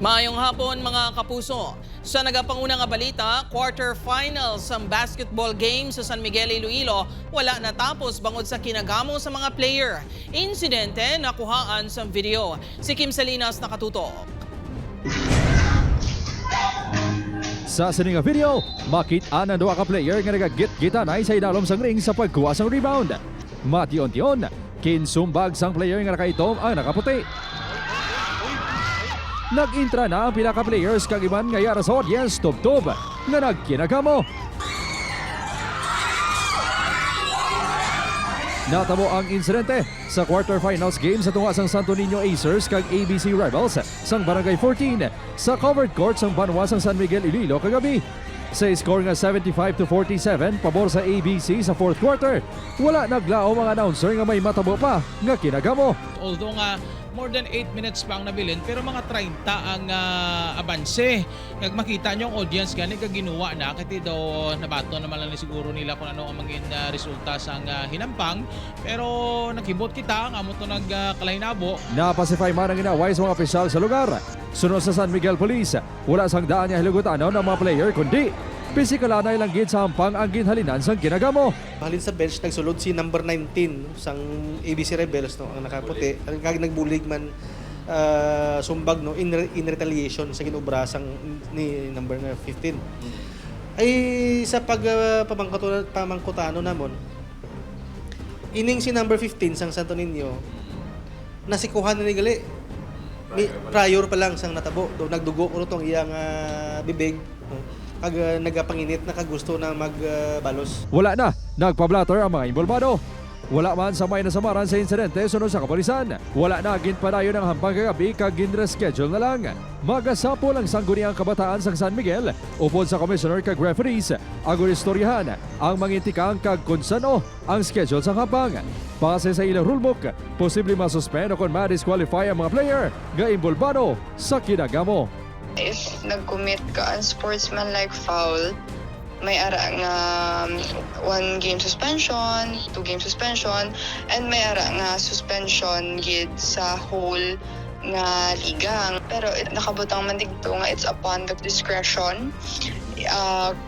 Maayong hapon mga kapuso. Sa nagapangunang nga balita, quarterfinals ang basketball game sa San Miguel, Iloilo, wala natapos bangod sa kinagamo sa mga player. Insidente nakuhaan sa video. Si Kim Salinas nakatutok. Sa sining video, makita ng duha ka player nga nagagit-gitanay sa idalom sang ring sa pagkuha sang rebound. Mation-tion, kinsumbag sang player nga nakaitom ang nakaputi. Nag-intra na ang pila ka players kag iban nga yara sa audience tub-tub nga nagkinagamo. Natamo ang insidente sa quarterfinals game sa tunga sang Santo Niño Acers kag ABC Rebels sang Barangay 14 sa covered court sang Banwa sang San Miguel, Iloilo kagabi. Sa score nga 75-47 pabor sa ABC sa fourth quarter, wala naglaom ang announcer nga may matabo pa nga kinagamo. Although nga more than 8 minutes pa ang nabilin, pero mga 30 ang abanse. Kag makita nyo ang audience gani kag ginuwa na kasi daw nabato naman lang ni siguro nila kung ano ang maging resulta sa hinampang. Pero nakibot kita ang amo to nagkalahinabo. Napasify man ang inaway sa mga opisyal sa lugar. Sunod sa San Miguel Police, wala sang daan niya hilugutanaw ng mga player kundi pisikalanay lang gid sa hampang ang ginhalinan sang kinagamo. Halin sa bench, nagsulod si number 19 sang ABC Rebels, no, ang nakaputi. Kag nagbulig man sumbag, no, in retaliation sa ginobra sang ni number 15. Ay sa pamangkutano namon, ining si number 15 sang Santo Niño, nasikuhan na ni gali. Prior pa lang sang natabo, do nagdugo ko tong iyang bibig. No? Kag nagapanginit na kagusto na magbalos. Wala na, nagpablatter ang mga involvado. Wala man sa may nasamaran sa insidente sunod sa kapulisan. Wala na ginpadayon ng hampang kagabi kag ginreschedule na lang. Magasapol ang sangguniang kabataan sa San Miguel upod sa commissioner kag referees. Agon istoryahan ang mangintikang kag konsano ang schedule sa hampang. Base sa ilang rulebook, posible masuspend o kung ma-disqualify ang mga player nga involvado sa kinagamo. If nag-commit ka ang sportsmanlike foul, may ara nga 1 game suspension, 2 game suspension, and may ara nga suspension gid sa whole nga liga. Pero nakabutang man dito nga it's upon the discretion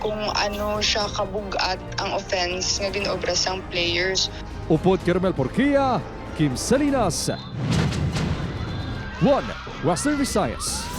kung ano siya kabugat ang offense nga ginobra sang players. Upod Kermel Porquia, Kim Salinas, 1 Western Visayas.